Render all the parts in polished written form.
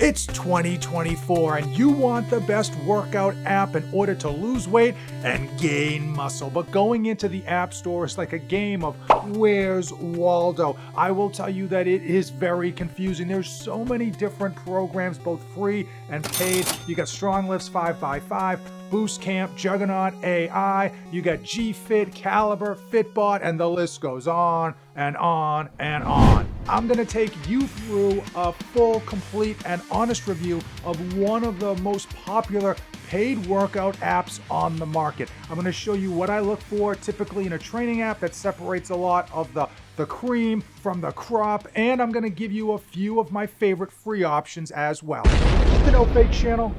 It's 2024 and you want the best workout app in order to lose weight and gain muscle. But going into the App Store is like a game of Where's Waldo? I will tell you that it is very confusing. There's so many different programs, both free and paid. You got Strong Lifts 5x5, Boost Camp, Juggernaut AI, you got G-Fit, Caliber, Fitbot, and the list goes on and on and on. I'm gonna take you through a full, complete, and honest review of one of the most popular paid workout apps on the market. I'm gonna show you what I look for typically in a training app that separates a lot of the cream from the crop, and I'm gonna give you a few of my favorite free options as well. The No Fake channel,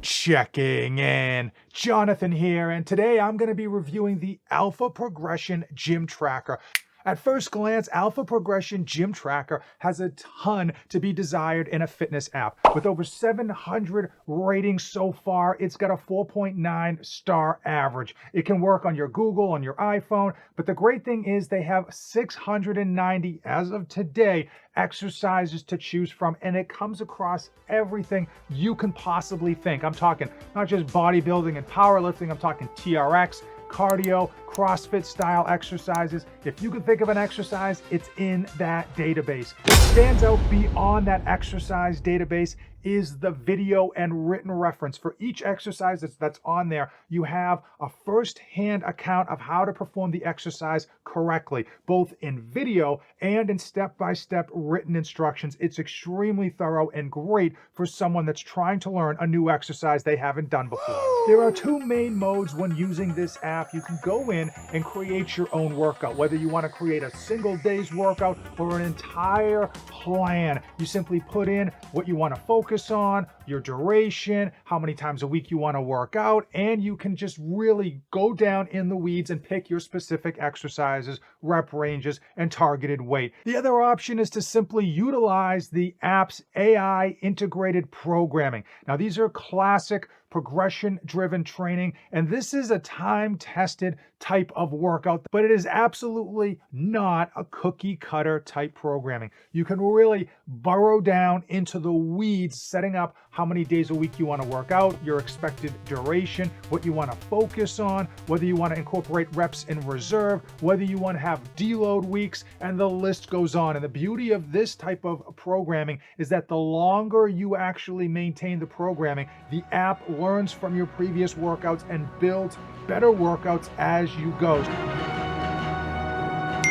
checking in. Jonathan here, and today I'm going to be reviewing the Alpha Progression Gym Tracker. At first glance, Alpha Progression Gym Tracker has a ton to be desired in a fitness app. With over 700 ratings so far, it's got a 4.9 star average. It can work on your Google, on your iPhone, but the great thing is they have 690, as of today, exercises to choose from, and it comes across everything you can possibly think. I'm talking not just bodybuilding and powerlifting, I'm talking TRX, cardio, CrossFit style exercises. If you can think of an exercise, it's in that database. What stands out beyond that exercise database is the video and written reference. For each exercise that's on there, you have a first-hand account of how to perform the exercise correctly, both in video and in step-by-step written instructions. It's extremely thorough and great for someone that's trying to learn a new exercise they haven't done before. There are two main modes when using this app. You can go in and create your own workout, whether you want to create a single day's workout or an entire plan. You simply put in what you want to focus on, your duration, how many times a week you want to work out, and you can just really go down in the weeds and pick your specific exercises, rep ranges, and targeted weight. The other option is to simply utilize the app's AI integrated programming. Now, these are classic progression-driven training, and this is a time-tested type of workout, but it is absolutely not a cookie-cutter type programming. You can really burrow down into the weeds, setting up how many days a week you want to work out, your expected duration, what you want to focus on, whether you want to incorporate reps in reserve, whether you want to have deload weeks, and the list goes on. And the beauty of this type of programming is that the longer you actually maintain the programming, the app learns from your previous workouts and builds better workouts as you go.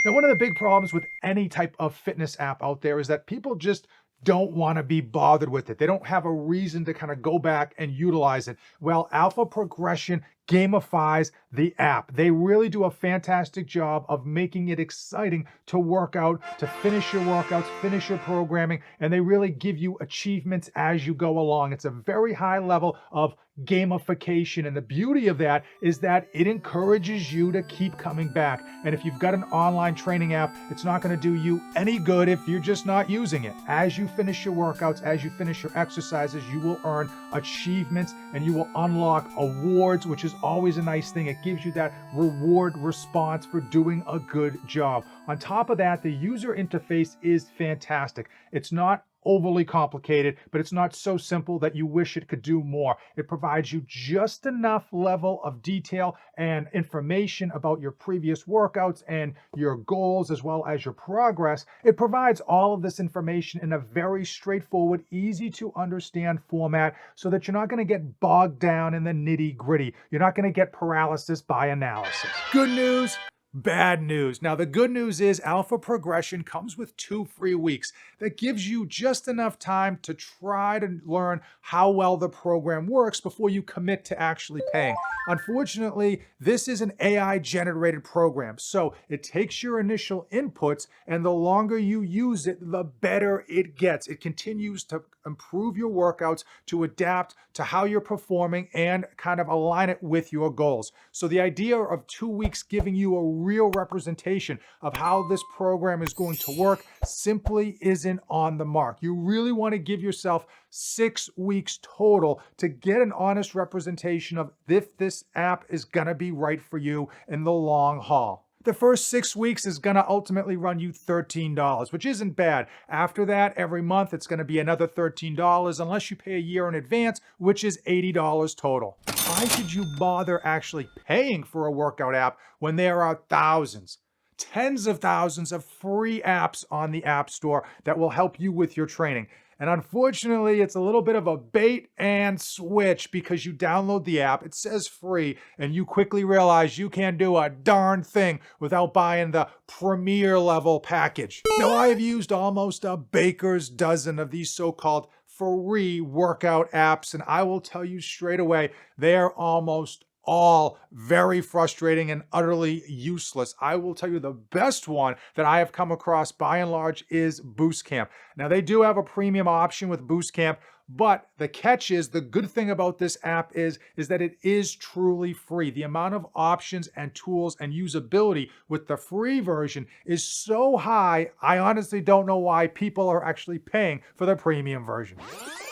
Now, one of the big problems with any type of fitness app out there is that people just don't want to be bothered with it. They don't have a reason to kind of go back and utilize it. Well, Alpha Progression gamifies the app. They really do a fantastic job of making it exciting to work out, to finish your workouts, finish your programming, and they really give you achievements as you go along. It's a very high level of gamification, and the beauty of that is that it encourages you to keep coming back. And if you've got an online training app, it's not going to do you any good if you're just not using it. As you finish your workouts, as you finish your exercises, you will earn achievements and you will unlock awards, which is always a nice thing. It gives you that reward response for doing a good job. On top of that, the user interface is fantastic. It's not overly complicated, but it's not so simple that you wish it could do more. It provides you just enough level of detail and information about your previous workouts and your goals as well as your progress. It provides all of this information in a very straightforward, easy to understand format so that you're not going to get bogged down in the nitty gritty. You're not going to get paralysis by analysis. Good news, bad news. Now, the good news is Alpha Progression comes with 2 free weeks. That gives you just enough time to try to learn how well the program works before you commit to actually paying. Unfortunately, this is an AI-generated program, so it takes your initial inputs, and the longer you use it, the better it gets. It continues to improve your workouts, to adapt to how you're performing and kind of align it with your goals. So the idea of 2 weeks giving you a real representation of how this program is going to work simply isn't on the mark. You really want to give yourself 6 weeks total to get an honest representation of if this app is going to be right for you in the long haul. The first 6 weeks is going to ultimately run you $13, which isn't bad. After that, every month it's going to be another $13 unless you pay a year in advance, which is $80 total. Why should you bother actually paying for a workout app when there are thousands, tens of thousands of free apps on the App Store that will help you with your training? And unfortunately, it's a little bit of a bait and switch because you download the app, it says free, and you quickly realize you can't do a darn thing without buying the premier level package. Now, I have used almost a baker's dozen of these so-called free workout apps, and I will tell you straight away, they're almost all very frustrating and utterly useless. I will tell you the best one that I have come across by and large is Boost Camp. Now, they do have a premium option with Boost Camp, but the catch is, the good thing about this app is that it is truly free. The amount of options and tools and usability with the free version is so high, I honestly don't know why people are actually paying for the premium version.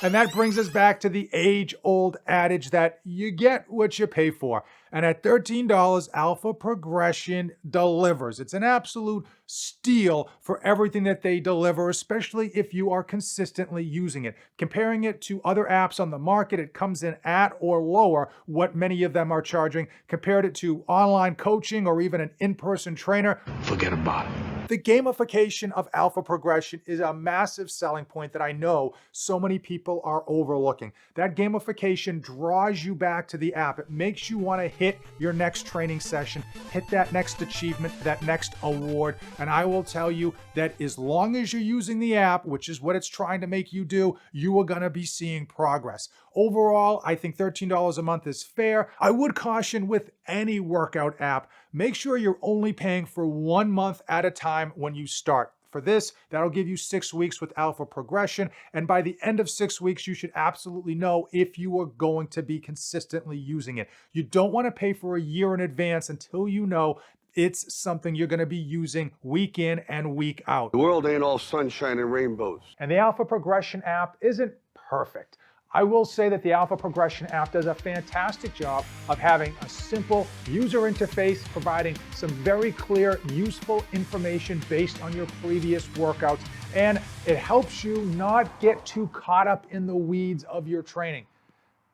And that brings us back to the age-old adage that you get what you pay for. And at $13, Alpha Progression delivers. It's an absolute steal for everything that they deliver, especially if you are consistently using it. Comparing it to other apps on the market, it comes in at or lower what many of them are charging. Compared it to online coaching or even an in-person trainer, forget about it. The gamification of Alpha Progression is a massive selling point that I know so many people are overlooking. That gamification draws you back to the app. It makes you want to hit your next training session, hit that next achievement, that next award. And I will tell you that as long as you're using the app, which is what it's trying to make you do, you are going to be seeing progress. Overall, I think $13 a month is fair. I would caution with any workout app, make sure you're only paying for 1 month at a time when you start. For this, that'll give you 6 weeks with Alpha Progression. And by the end of 6 weeks, you should absolutely know if you are going to be consistently using it. You don't want to pay for a year in advance until you know it's something you're going to be using week in and week out. The world ain't all sunshine and rainbows. And the Alpha Progression app isn't perfect. I will say that the Alpha Progression app does a fantastic job of having a simple user interface, providing some very clear, useful information based on your previous workouts, and it helps you not get too caught up in the weeds of your training.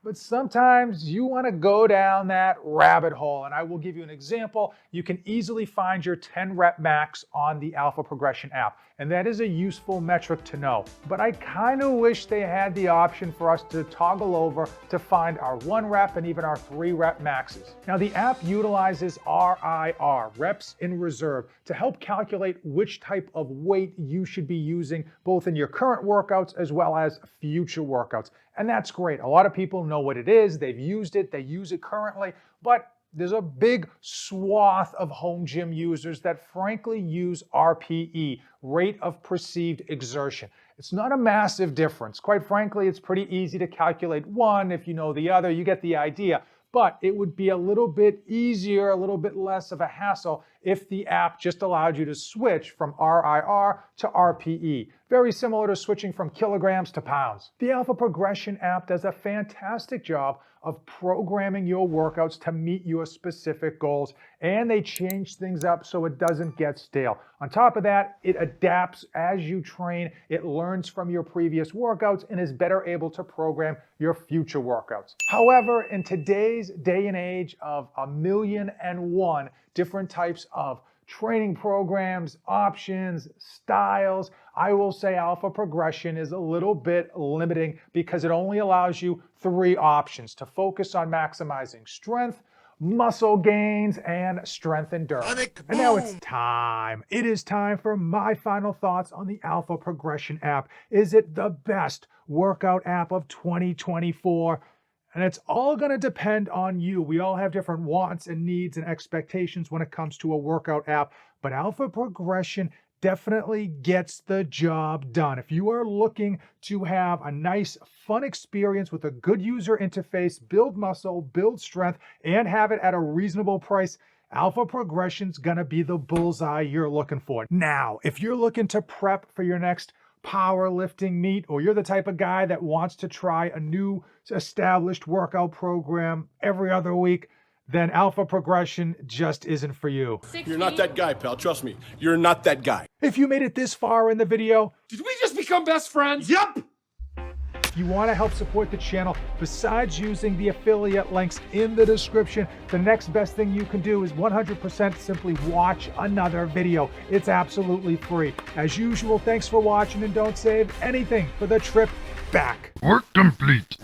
But sometimes you want to go down that rabbit hole, and I will give you an example. You can easily find your 10 rep max on the Alpha Progression app, and that is a useful metric to know. But I kind of wish they had the option for us to toggle over to find our 1 rep and even our 3 rep maxes. Now, the app utilizes RIR, reps in reserve, to help calculate which type of weight you should be using both in your current workouts as well as future workouts. And that's great. A lot of people know what it is, they've used it, they use it currently, but there's a big swath of home gym users that frankly use RPE, rate of perceived exertion. It's not a massive difference. Quite frankly, it's pretty easy to calculate one if you know the other, you get the idea. But it would be a little bit easier, a little bit less of a hassle if the app just allowed you to switch from RIR to RPE. Very similar to switching from kilograms to pounds. The Alpha Progression app does a fantastic job of programming your workouts to meet your specific goals, and they change things up so it doesn't get stale. On top of that, it adapts as you train, it learns from your previous workouts, and is better able to program your future workouts. However, in today's day and age of 1,000,001 different types of training programs, options, styles, I will say Alpha Progression is a little bit limiting because it only allows you 3 options to focus on maximizing strength, muscle gains, and strength endurance. And now it's time. It is time for my final thoughts on the Alpha Progression app. Is it the best workout app of 2024? And it's all going to depend on you. We all have different wants and needs and expectations when it comes to a workout app, but Alpha Progression definitely gets the job done. If you are looking to have a nice, fun experience with a good user interface, build muscle, build strength, and have it at a reasonable price, Alpha Progression's gonna be the bullseye you're looking for. Now, if you're looking to prep for your next powerlifting meet, or you're the type of guy that wants to try a new established workout program every other week, then alpha progression just isn't for you. You're not that guy, pal. Trust me. You're not that guy. If you made it this far in the video, Did we just become best friends? Yup! if you want to help support the channel, besides using the affiliate links in the description, the next best thing you can do is 100% simply watch another video. It's absolutely free. As usual, thanks for watching, and don't save anything for the trip back. Work complete.